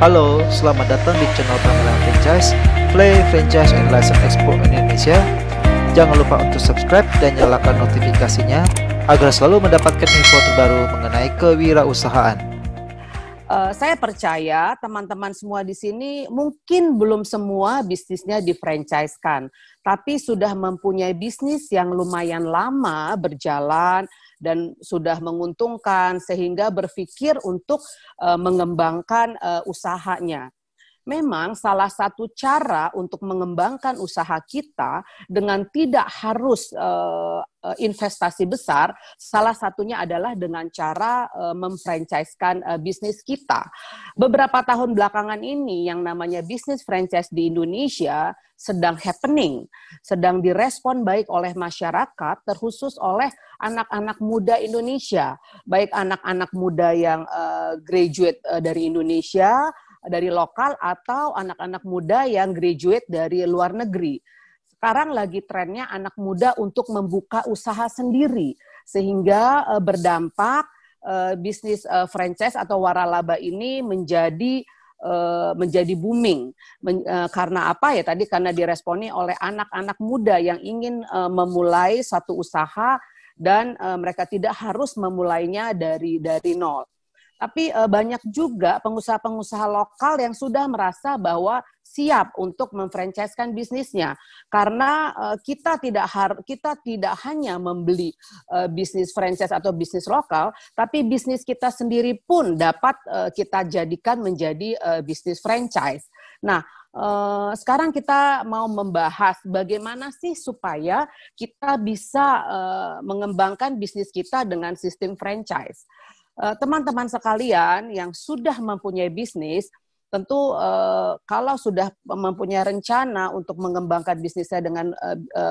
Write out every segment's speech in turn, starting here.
Halo, selamat datang di channel Pameran Franchise, Play Franchise and License Expo Indonesia. Jangan lupa untuk subscribe dan nyalakan notifikasinya agar selalu mendapatkan info terbaru mengenai kewirausahaan. Saya percaya teman-teman semua di sini mungkin belum semua bisnisnya di-franchise-kan, tapi sudah mempunyai bisnis yang lumayan lama berjalan dan sudah menguntungkan sehingga berpikir untuk mengembangkan usahanya. Memang salah satu cara untuk mengembangkan usaha kita dengan tidak harus investasi besar, salah satunya adalah dengan cara memfranchise-kan bisnis kita. Beberapa tahun belakangan ini yang namanya bisnis franchise di Indonesia sedang happening, sedang direspon baik oleh masyarakat, terkhusus oleh anak-anak muda Indonesia, baik anak-anak muda yang graduate dari Indonesia, dari lokal, atau anak-anak muda yang graduate dari luar negeri. Sekarang lagi trennya anak muda untuk membuka usaha sendiri, sehingga berdampak bisnis franchise atau waralaba ini menjadi booming. Karena apa ya? Tadi karena diresponi oleh anak-anak muda yang ingin memulai satu usaha dan mereka tidak harus memulainya dari nol. Tapi banyak juga pengusaha-pengusaha lokal yang sudah merasa bahwa siap untuk memfranchise-kan bisnisnya. Karena kita tidak hanya membeli bisnis franchise atau bisnis lokal, tapi bisnis kita sendiri pun dapat kita jadikan menjadi bisnis franchise. Nah, sekarang kita mau membahas bagaimana sih supaya kita bisa mengembangkan bisnis kita dengan sistem franchise. Teman-teman sekalian yang sudah mempunyai bisnis, tentu kalau sudah mempunyai rencana untuk mengembangkan bisnisnya dengan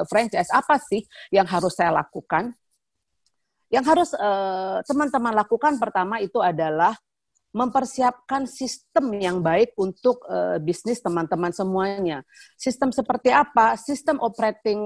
franchise, apa sih yang harus saya lakukan? Yang harus teman-teman lakukan pertama itu adalah mempersiapkan sistem yang baik untuk bisnis teman-teman semuanya. Sistem seperti apa? Sistem operating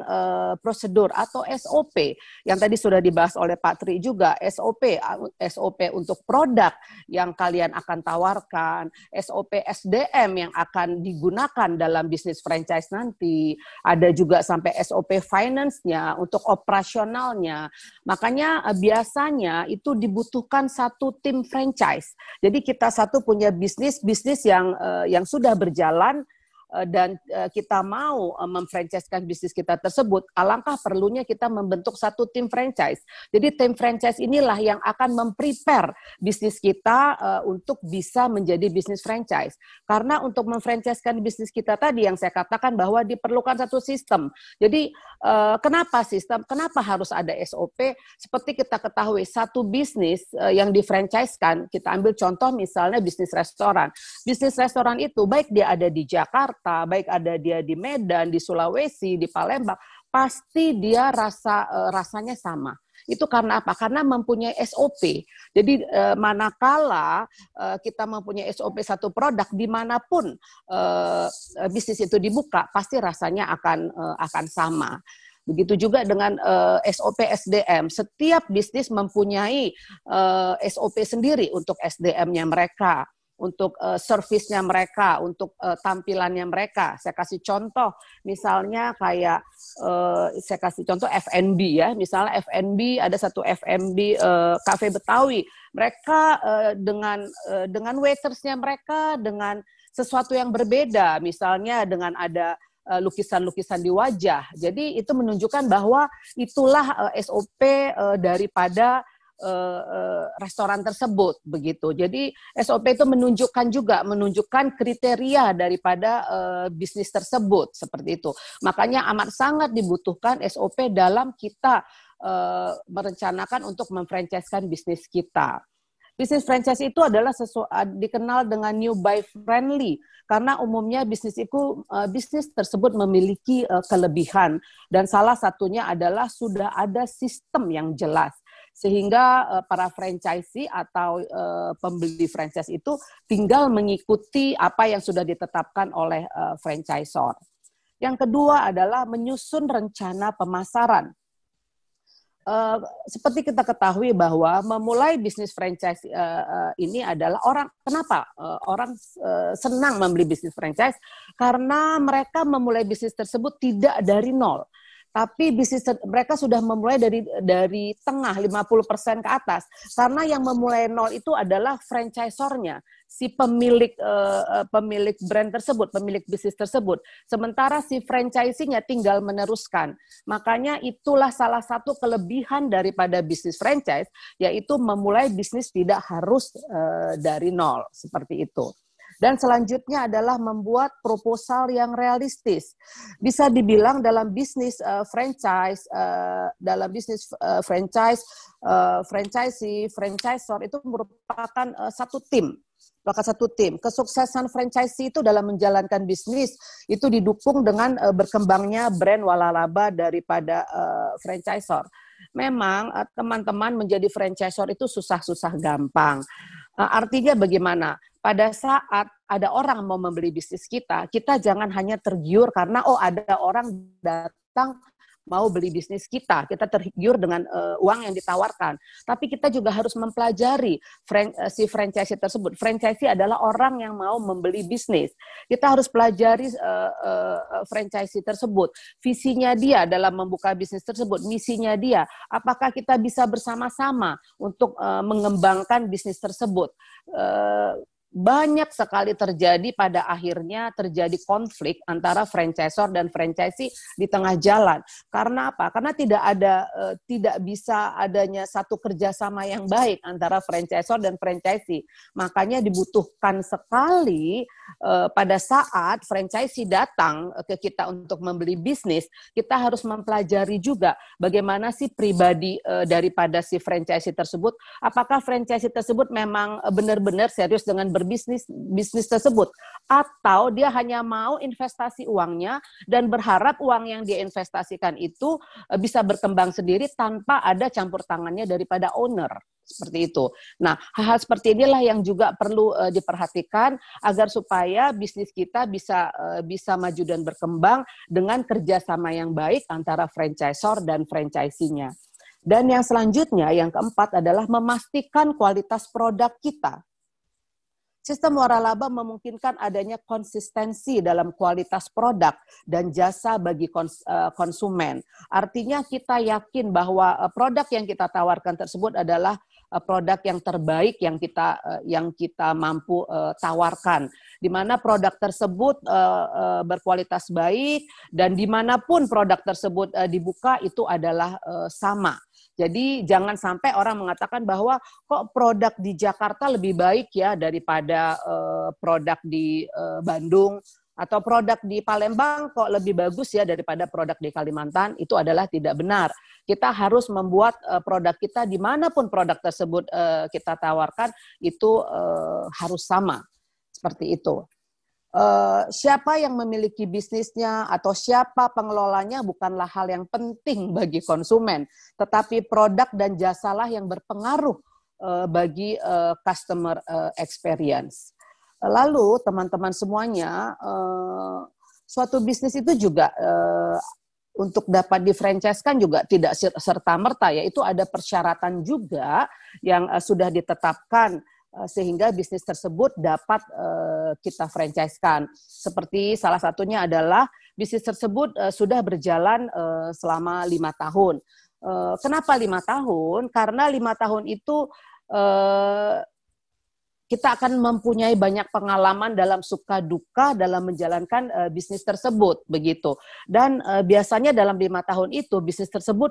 prosedur atau SOP yang tadi sudah dibahas oleh Pak Tri juga. SOP untuk produk yang kalian akan tawarkan, SOP SDM yang akan digunakan dalam bisnis franchise nanti. Ada juga sampai SOP finance-nya untuk operasionalnya. Makanya biasanya itu dibutuhkan satu tim franchise. Jadi kita satu punya bisnis yang sudah berjalan dan kita mau memfranchise-kan bisnis kita tersebut, alangkah perlunya kita membentuk satu tim franchise. Jadi tim franchise inilah yang akan memprepare bisnis kita untuk bisa menjadi bisnis franchise. Karena untuk memfranchise-kan bisnis kita tadi yang saya katakan bahwa diperlukan satu sistem. Jadi kenapa sistem? Kenapa harus ada SOP? Seperti kita ketahui, satu bisnis yang difranchise-kan, kita ambil contoh misalnya bisnis restoran. Bisnis restoran itu baik dia ada di Jakarta, baik ada dia di Medan, di Sulawesi, di Palembang, pasti dia rasanya sama. Itu karena apa? Karena mempunyai SOP. Jadi manakala kita mempunyai SOP satu produk, dimanapun bisnis itu dibuka, pasti rasanya akan sama. Begitu juga dengan SOP SDM. Setiap bisnis mempunyai SOP sendiri untuk SDM-nya mereka, untuk servisnya mereka, untuk tampilannya mereka. Saya kasih contoh, misalnya kayak saya kasih contoh F&B ya. Misalnya F&B, ada satu F&B Cafe Betawi. Mereka dengan waitersnya mereka dengan sesuatu yang berbeda. Misalnya dengan ada lukisan-lukisan di wajah. Jadi itu menunjukkan bahwa itulah SOP daripada restoran tersebut, begitu. Jadi SOP itu menunjukkan kriteria daripada bisnis tersebut, seperti itu. Makanya amat sangat dibutuhkan SOP dalam kita merencanakan untuk memfranchise-kan bisnis kita. Bisnis franchise itu adalah dikenal dengan new buy friendly karena umumnya bisnis tersebut memiliki kelebihan dan salah satunya adalah sudah ada sistem yang jelas sehingga para franchisee atau pembeli franchise itu tinggal mengikuti apa yang sudah ditetapkan oleh franchisor. Yang kedua adalah menyusun rencana pemasaran. Seperti kita ketahui bahwa memulai bisnis franchise ini adalah kenapa orang senang membeli bisnis franchise, karena mereka memulai bisnis tersebut tidak dari nol. Tapi bisnis mereka sudah memulai dari tengah 50% ke atas. Karena yang memulai nol itu adalah franchisornya, si pemilik brand tersebut, pemilik bisnis tersebut. Sementara si franchisee-nya tinggal meneruskan. Makanya itulah salah satu kelebihan daripada bisnis franchise, yaitu memulai bisnis tidak harus dari nol, seperti itu. Dan selanjutnya adalah membuat proposal yang realistis. Bisa dibilang dalam bisnis franchise, franchisee, franchisor itu merupakan satu tim. Kesuksesan franchisee itu dalam menjalankan bisnis itu didukung dengan berkembangnya brand waralaba daripada franchisor. Memang teman-teman menjadi franchisor itu susah-susah gampang. Artinya bagaimana? Pada saat ada orang mau membeli bisnis kita jangan hanya tergiur karena ada orang datang mau beli bisnis kita tergiur dengan uang yang ditawarkan. Tapi kita juga harus mempelajari si franchisee tersebut. Franchisee adalah orang yang mau membeli bisnis. Kita harus pelajari franchisee tersebut. Visinya dia dalam membuka bisnis tersebut, misinya dia. Apakah kita bisa bersama-sama untuk mengembangkan bisnis tersebut? Banyak sekali pada akhirnya terjadi konflik antara franchisor dan franchisee di tengah jalan. Karena apa? Karena tidak bisa adanya satu kerjasama yang baik antara franchisor dan franchisee. Makanya dibutuhkan sekali pada saat franchisee datang ke kita untuk membeli bisnis, kita harus mempelajari juga bagaimana sih pribadi daripada si franchisee tersebut. Apakah franchisee tersebut memang benar-benar serius dengan bisnis tersebut, atau dia hanya mau investasi uangnya dan berharap uang yang dia investasikan itu bisa berkembang sendiri tanpa ada campur tangannya daripada owner, seperti itu. Nah, hal-hal seperti inilah yang juga perlu diperhatikan agar supaya bisnis kita bisa maju dan berkembang dengan kerjasama yang baik antara franchisor dan franchisee-nya. Dan yang selanjutnya, yang keempat adalah memastikan kualitas produk kita. Sistem waralaba memungkinkan adanya konsistensi dalam kualitas produk dan jasa bagi konsumen. Artinya kita yakin bahwa produk yang kita tawarkan tersebut adalah produk yang terbaik yang kita mampu tawarkan. Di mana produk tersebut berkualitas baik dan dimanapun produk tersebut dibuka itu adalah sama. Jadi jangan sampai orang mengatakan bahwa kok produk di Jakarta lebih baik ya daripada produk di Bandung, atau produk di Palembang kok lebih bagus ya daripada produk di Kalimantan. Itu adalah tidak benar. Kita harus membuat produk kita dimanapun produk tersebut kita tawarkan itu harus sama, seperti itu. Siapa yang memiliki bisnisnya atau siapa pengelolanya bukanlah hal yang penting bagi konsumen, tetapi produk dan jasalah yang berpengaruh bagi customer experience. Lalu teman-teman semuanya, suatu bisnis itu juga untuk dapat di-franchise-kan juga tidak serta-merta, yaitu ada persyaratan juga yang sudah ditetapkan sehingga bisnis tersebut dapat kita franchise-kan. Seperti salah satunya adalah bisnis tersebut sudah berjalan selama 5 tahun. Kenapa 5 tahun? Karena 5 tahun itu kita akan mempunyai banyak pengalaman dalam suka duka dalam menjalankan bisnis tersebut, begitu. Dan biasanya dalam 5 tahun itu bisnis tersebut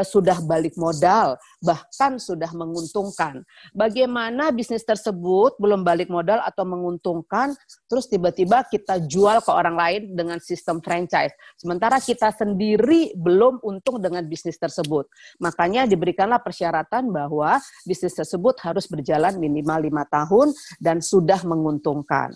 sudah balik modal, bahkan sudah menguntungkan. Bagaimana bisnis tersebut belum balik modal atau menguntungkan, terus tiba-tiba kita jual ke orang lain dengan sistem franchise. Sementara kita sendiri belum untung dengan bisnis tersebut. Makanya diberikanlah persyaratan bahwa bisnis tersebut harus berjalan minimal 5 tahun dan sudah menguntungkan.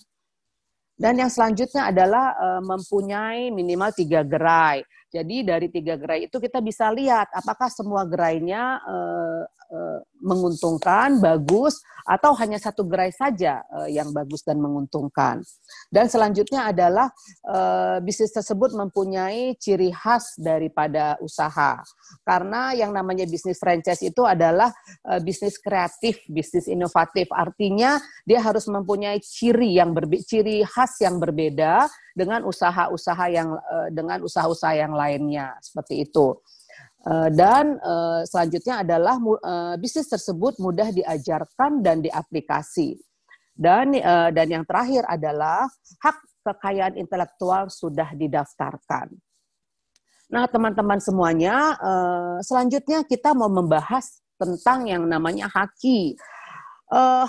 Dan yang selanjutnya adalah mempunyai minimal 3 gerai. Jadi dari 3 gerai itu kita bisa lihat apakah semua gerainya menguntungkan, bagus, atau hanya satu gerai saja yang bagus dan menguntungkan. Dan selanjutnya adalah bisnis tersebut mempunyai ciri khas daripada usaha. Karena yang namanya bisnis franchise itu adalah bisnis kreatif, bisnis inovatif. Artinya dia harus mempunyai ciri khas yang berbeda dengan usaha-usaha yang lainnya, seperti itu. Dan selanjutnya adalah bisnis tersebut mudah diajarkan dan diaplikasi. Dan yang terakhir adalah hak kekayaan intelektual sudah didaftarkan. Nah, teman-teman semuanya, selanjutnya kita mau membahas tentang yang namanya haki.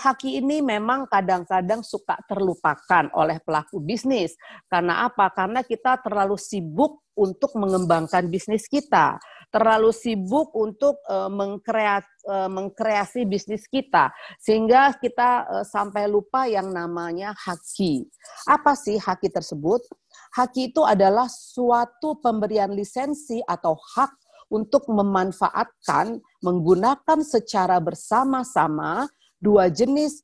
Haki ini memang kadang-kadang suka terlupakan oleh pelaku bisnis. Karena apa? Karena kita terlalu sibuk untuk mengembangkan bisnis kita, terlalu sibuk untuk mengkreasi bisnis kita, sehingga kita sampai lupa yang namanya haki. Apa sih haki tersebut? Haki itu adalah suatu pemberian lisensi atau hak untuk memanfaatkan, menggunakan secara bersama-sama dua jenis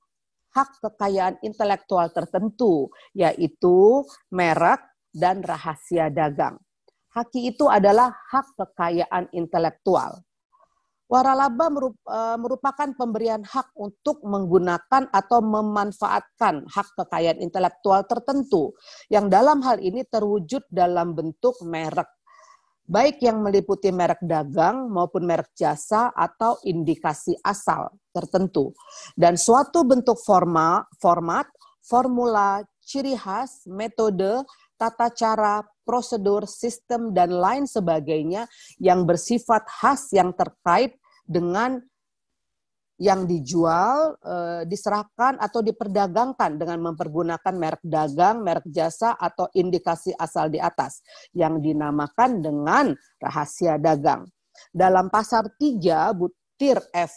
hak kekayaan intelektual tertentu, yaitu merek dan rahasia dagang. Haki itu adalah hak kekayaan intelektual. Waralaba merupakan pemberian hak untuk menggunakan atau memanfaatkan hak kekayaan intelektual tertentu, yang dalam hal ini terwujud dalam bentuk merek, baik yang meliputi merek dagang maupun merek jasa atau indikasi asal tertentu. Dan suatu bentuk format, formula, ciri khas, metode, tata cara, prosedur, sistem, dan lain sebagainya yang bersifat khas yang terkait dengan yang dijual, diserahkan atau diperdagangkan dengan mempergunakan merek dagang, merek jasa, atau indikasi asal di atas yang dinamakan dengan rahasia dagang. Dalam pasar 3 butir F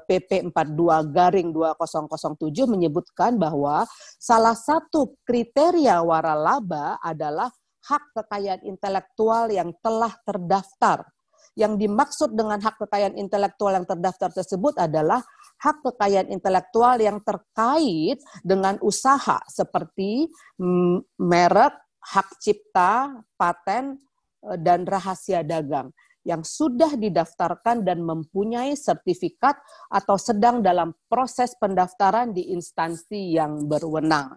PP 42/2007 menyebutkan bahwa salah satu kriteria waralaba adalah hak kekayaan intelektual yang telah terdaftar. Yang dimaksud dengan hak kekayaan intelektual yang terdaftar tersebut adalah hak kekayaan intelektual yang terkait dengan usaha seperti merek, hak cipta, paten, dan rahasia dagang yang sudah didaftarkan dan mempunyai sertifikat atau sedang dalam proses pendaftaran di instansi yang berwenang.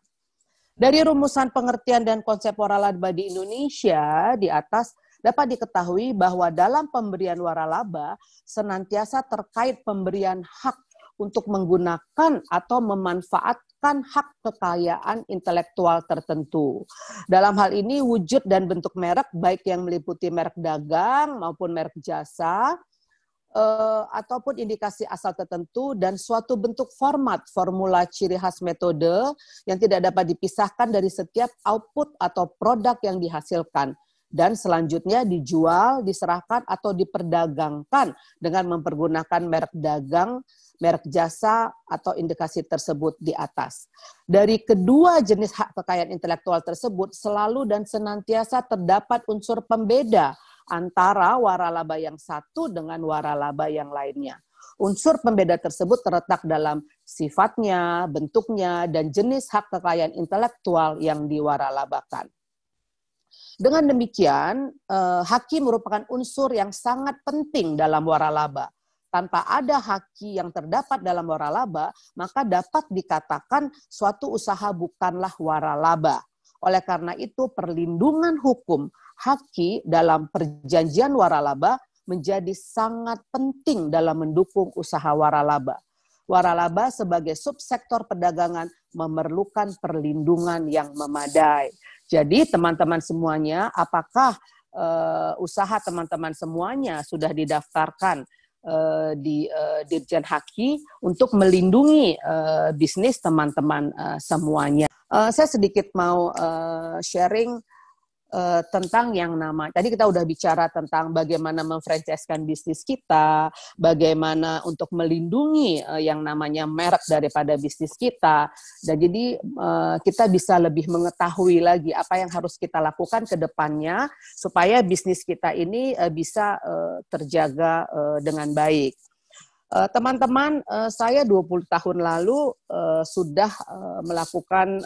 Dari rumusan pengertian dan konsep waralaba di Indonesia di atas dapat diketahui bahwa dalam pemberian waralaba senantiasa terkait pemberian hak untuk menggunakan atau memanfaatkan hak kekayaan intelektual tertentu. Dalam hal ini wujud dan bentuk merek baik yang meliputi merek dagang maupun merek jasa ataupun indikasi asal tertentu dan suatu bentuk format, formula, ciri khas, metode yang tidak dapat dipisahkan dari setiap output atau produk yang dihasilkan dan selanjutnya dijual, diserahkan atau diperdagangkan dengan mempergunakan merek dagang, merek jasa atau indikasi tersebut di atas. Dari kedua jenis hak kekayaan intelektual tersebut selalu dan senantiasa terdapat unsur pembeda antara waralaba yang satu dengan waralaba yang lainnya. Unsur pembeda tersebut terletak dalam sifatnya, bentuknya, dan jenis hak kekayaan intelektual yang diwaralabakan. Dengan demikian, haki merupakan unsur yang sangat penting dalam waralaba. Tanpa ada haki yang terdapat dalam waralaba, maka dapat dikatakan suatu usaha bukanlah waralaba. Oleh karena itu, perlindungan hukum haki dalam perjanjian waralaba menjadi sangat penting dalam mendukung usaha waralaba. Waralaba sebagai subsektor perdagangan memerlukan perlindungan yang memadai. Jadi teman-teman semuanya, apakah usaha teman-teman semuanya sudah didaftarkan di Dirjen Haki untuk melindungi bisnis teman-teman semuanya? Saya sedikit mau sharing tentang yang tadi kita udah bicara tentang bagaimana memfranchise-kan bisnis kita, bagaimana untuk melindungi yang namanya merek daripada bisnis kita, dan jadi kita bisa lebih mengetahui lagi apa yang harus kita lakukan ke depannya supaya bisnis kita ini bisa terjaga dengan baik. Teman-teman, saya 20 tahun lalu sudah melakukan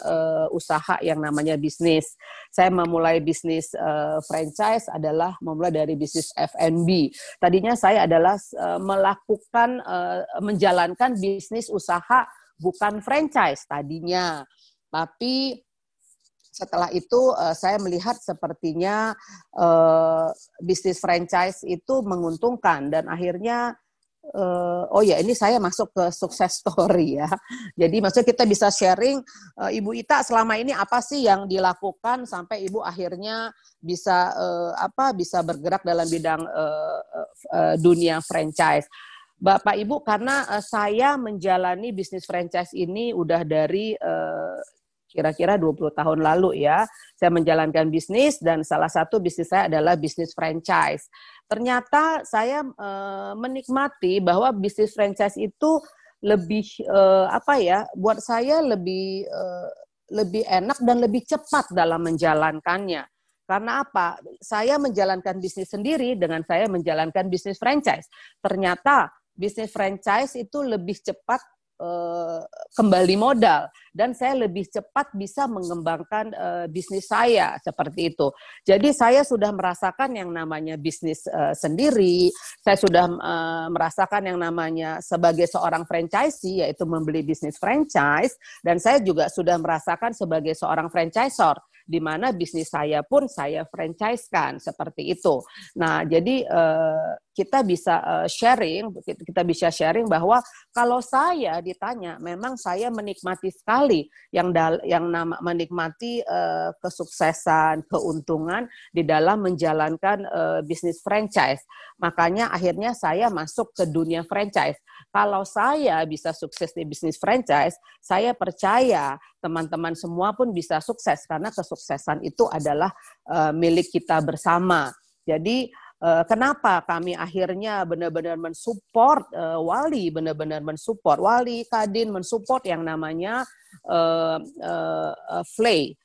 usaha yang namanya bisnis. Saya memulai bisnis franchise adalah memulai dari bisnis F&B. Tadinya saya adalah menjalankan bisnis usaha bukan franchise tadinya. Tapi setelah itu saya melihat sepertinya bisnis franchise itu menguntungkan dan akhirnya ini saya masuk ke success story ya. Jadi maksudnya kita bisa sharing, Ibu Ita selama ini apa sih yang dilakukan sampai Ibu akhirnya bisa bisa bergerak dalam bidang dunia franchise. Bapak Ibu, karena saya menjalani bisnis franchise ini udah dari kira-kira 20 tahun lalu ya. Saya menjalankan bisnis dan salah satu bisnis saya adalah bisnis franchise. Ternyata saya menikmati bahwa bisnis franchise itu lebih buat saya lebih enak dan lebih cepat dalam menjalankannya. Karena apa? Saya menjalankan bisnis sendiri dengan saya menjalankan bisnis franchise. Ternyata bisnis franchise itu lebih cepat kembali modal dan saya lebih cepat bisa mengembangkan bisnis saya seperti itu. Jadi saya sudah merasakan yang namanya bisnis sendiri, saya sudah merasakan yang namanya sebagai seorang franchisee yaitu membeli bisnis franchise dan saya juga sudah merasakan sebagai seorang franchisor di mana bisnis saya pun saya franchise-kan seperti itu. Nah, jadi kita bisa sharing bahwa kalau saya ditanya, memang saya menikmati sekali menikmati kesuksesan, keuntungan di dalam menjalankan bisnis franchise. Makanya akhirnya saya masuk ke dunia franchise. Kalau saya bisa sukses di bisnis franchise, saya percaya teman-teman semua pun bisa sukses karena kesuksesan itu adalah milik kita bersama. Jadi kenapa kami akhirnya benar-benar mensupport Wali, Kadin mensupport yang namanya Flay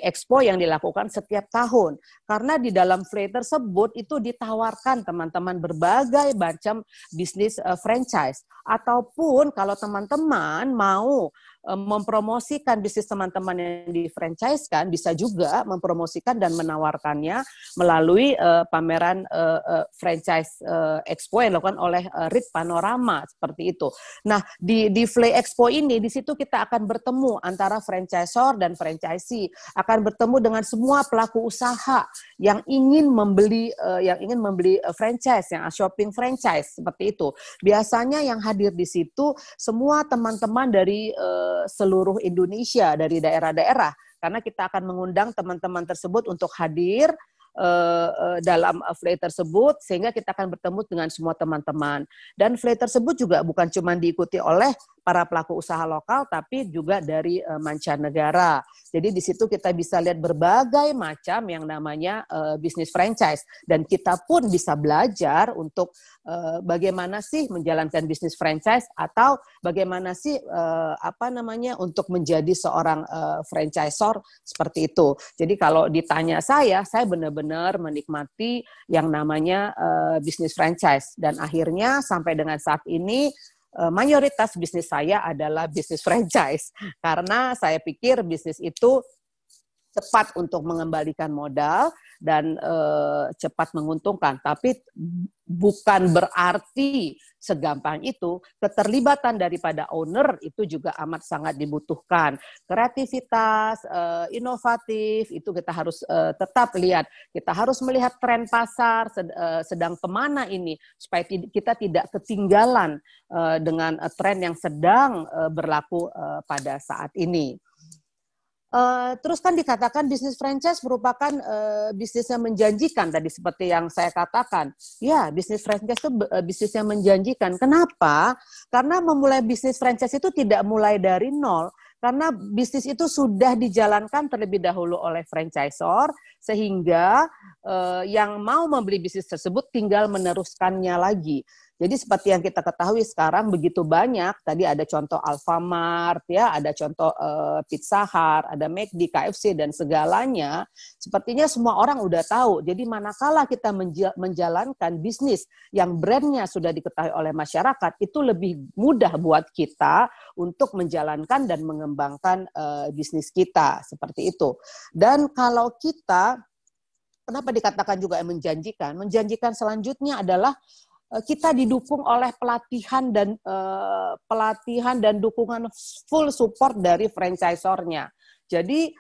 Expo yang dilakukan setiap tahun. Karena di dalam Flay tersebut itu ditawarkan teman-teman berbagai macam bisnis franchise. Ataupun kalau teman-teman mau mempromosikan bisnis teman-teman yang di-franchise-kan, bisa juga mempromosikan dan menawarkannya melalui pameran franchise expo yang dilakukan oleh REIT Panorama, seperti itu. Nah, di Flay Expo ini, di situ kita akan bertemu antara franchisor dan franchisee, akan bertemu dengan semua pelaku usaha yang ingin membeli franchise, yang shopping franchise, seperti itu. Biasanya yang hadir di situ semua teman-teman dari seluruh Indonesia, dari daerah-daerah, karena kita akan mengundang teman-teman tersebut untuk hadir dalam Flay tersebut, sehingga kita akan bertemu dengan semua teman-teman. Dan Flay tersebut juga bukan cuma diikuti oleh para pelaku usaha lokal, tapi juga dari mancanegara. Jadi di situ kita bisa lihat berbagai macam yang namanya bisnis franchise, dan kita pun bisa belajar untuk bagaimana sih menjalankan bisnis franchise atau bagaimana sih untuk menjadi seorang franchisor seperti itu. Jadi kalau ditanya saya benar-benar menikmati yang namanya bisnis franchise, dan akhirnya sampai dengan saat ini mayoritas bisnis saya adalah bisnis franchise karena saya pikir bisnis itu cepat untuk mengembalikan modal dan cepat menguntungkan. Tapi bukan berarti segampang itu. Keterlibatan daripada owner itu juga amat sangat dibutuhkan. Kreativitas, inovatif, itu kita harus tetap lihat. Kita harus melihat tren pasar sedang kemana ini, supaya kita tidak ketinggalan dengan tren yang sedang berlaku pada saat ini. Terus kan dikatakan bisnis franchise merupakan bisnis yang menjanjikan, tadi seperti yang saya katakan. Ya, bisnis franchise itu bisnis yang menjanjikan. Kenapa? Karena memulai bisnis franchise itu tidak mulai dari nol, karena bisnis itu sudah dijalankan terlebih dahulu oleh franchisor, sehingga yang mau membeli bisnis tersebut tinggal meneruskannya lagi. Jadi seperti yang kita ketahui sekarang begitu banyak, tadi ada contoh Alfamart, ya, ada contoh Pizza Hut, ada McD, KFC, dan segalanya, sepertinya semua orang udah tahu. Jadi manakala kita menjalankan bisnis yang brandnya sudah diketahui oleh masyarakat, itu lebih mudah buat kita untuk menjalankan dan mengembangkan bisnis kita, seperti itu. Dan kalau kita, kenapa dikatakan juga menjanjikan? Menjanjikan selanjutnya adalah kita didukung oleh pelatihan dan dukungan full support dari franchisornya. Jadi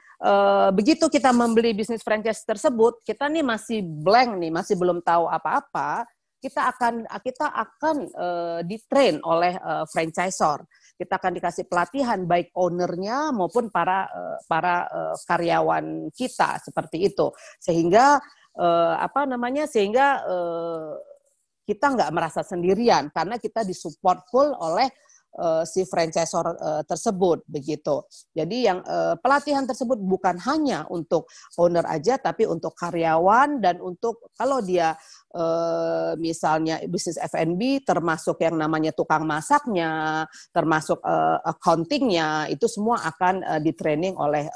begitu kita membeli bisnis franchise tersebut, kita nih masih blank nih, masih belum tahu apa-apa. Kita akan ditrain oleh franchisor. Kita akan dikasih pelatihan baik ownernya maupun para karyawan kita, seperti itu. Sehingga kita nggak merasa sendirian karena kita disupport full oleh si franchisor tersebut, begitu. Jadi yang pelatihan tersebut bukan hanya untuk owner aja, tapi untuk karyawan dan untuk kalau dia misalnya bisnis F&B, termasuk yang namanya tukang masaknya, termasuk accountingnya, itu semua akan di-training oleh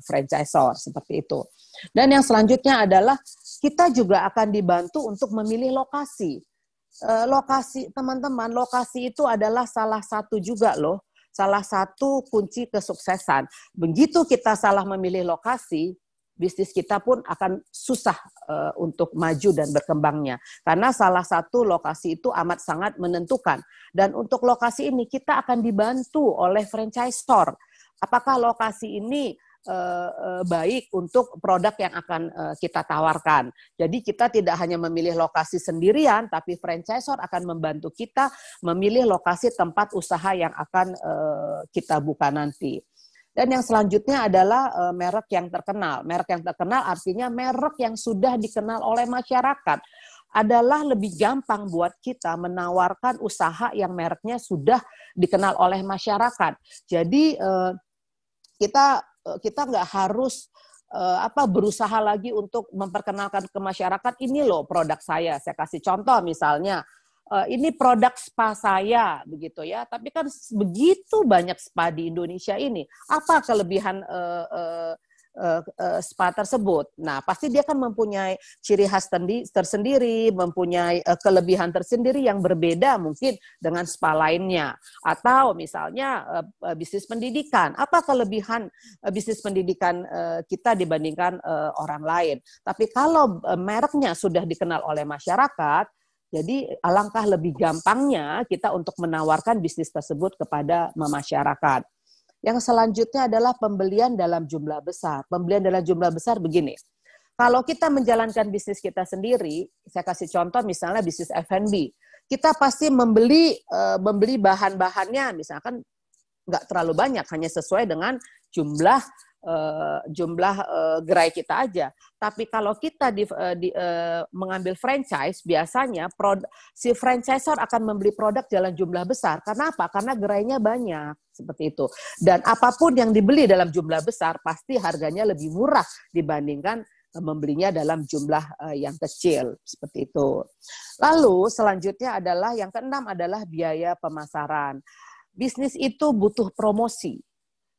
franchisor, seperti itu. Dan yang selanjutnya adalah kita juga akan dibantu untuk memilih lokasi. Lokasi, teman-teman, lokasi itu adalah salah satu juga loh, salah satu kunci kesuksesan. Begitu kita salah memilih lokasi, bisnis kita pun akan susah untuk maju dan berkembangnya. Karena salah satu lokasi itu amat sangat menentukan. Dan untuk lokasi ini kita akan dibantu oleh franchisor. Apakah lokasi ini baik untuk produk yang akan kita tawarkan. Jadi kita tidak hanya memilih lokasi sendirian, tapi franchisor akan membantu kita memilih lokasi tempat usaha yang akan kita buka nanti. Dan yang selanjutnya adalah merek yang terkenal. Merek yang terkenal artinya merek yang sudah dikenal oleh masyarakat. Adalah lebih gampang buat kita menawarkan usaha yang mereknya sudah dikenal oleh masyarakat. Jadi kita nggak harus berusaha lagi untuk memperkenalkan ke masyarakat, ini loh produk saya. Saya kasih contoh misalnya, ini produk spa saya, begitu ya. Tapi kan begitu banyak spa di Indonesia ini. Apa kelebihan spa tersebut? Nah, pasti dia kan mempunyai ciri khas tersendiri, mempunyai kelebihan tersendiri yang berbeda mungkin dengan spa lainnya. Atau misalnya bisnis pendidikan. Apa kelebihan bisnis pendidikan kita dibandingkan orang lain? Tapi kalau mereknya sudah dikenal oleh masyarakat, jadi alangkah lebih gampangnya kita untuk menawarkan bisnis tersebut kepada masyarakat. Yang selanjutnya adalah pembelian dalam jumlah besar. Pembelian dalam jumlah besar begini. Kalau kita menjalankan bisnis kita sendiri, saya kasih contoh misalnya bisnis F&B. Kita pasti membeli bahan-bahannya, misalkan nggak terlalu banyak, hanya sesuai dengan jumlah gerai kita aja. Tapi kalau kita mengambil franchise, biasanya si franchisor akan membeli produk dalam jumlah besar. Karena apa? Karena gerainya banyak, seperti itu. Dan apapun yang dibeli dalam jumlah besar, pasti harganya lebih murah dibandingkan membelinya dalam jumlah yang kecil, seperti itu. Lalu selanjutnya adalah yang keenam adalah biaya pemasaran. Bisnis itu butuh promosi.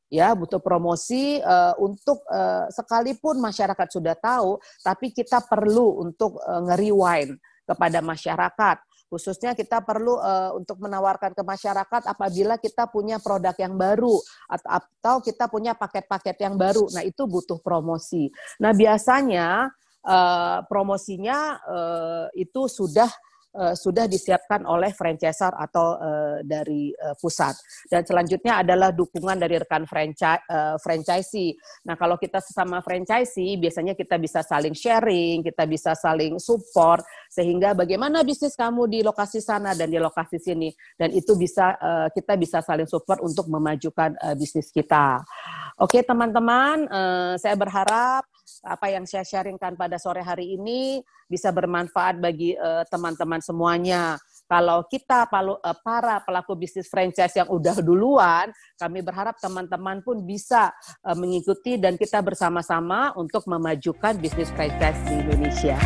Ya, butuh promosi untuk sekalipun masyarakat sudah tahu, tapi kita perlu untuk nge-rewind kepada masyarakat. Khususnya kita perlu untuk menawarkan ke masyarakat apabila kita punya produk yang baru atau kita punya paket-paket yang baru. Nah, itu butuh promosi. Nah, biasanya promosinya itu sudah disiapkan oleh franchisor atau dari pusat. Dan selanjutnya adalah dukungan dari rekan franchisee. Nah, kalau kita sesama franchisee, biasanya kita bisa saling sharing, kita bisa saling support, sehingga bagaimana bisnis kamu di lokasi sana dan di lokasi sini. Dan itu kita bisa saling support untuk memajukan bisnis kita. Oke, teman-teman, saya berharap apa yang saya sharingkan pada sore hari ini bisa bermanfaat bagi teman-teman semuanya. Kalau kita para pelaku bisnis franchise yang udah duluan, kami berharap teman-teman pun bisa mengikuti dan kita bersama-sama untuk memajukan bisnis franchise di Indonesia.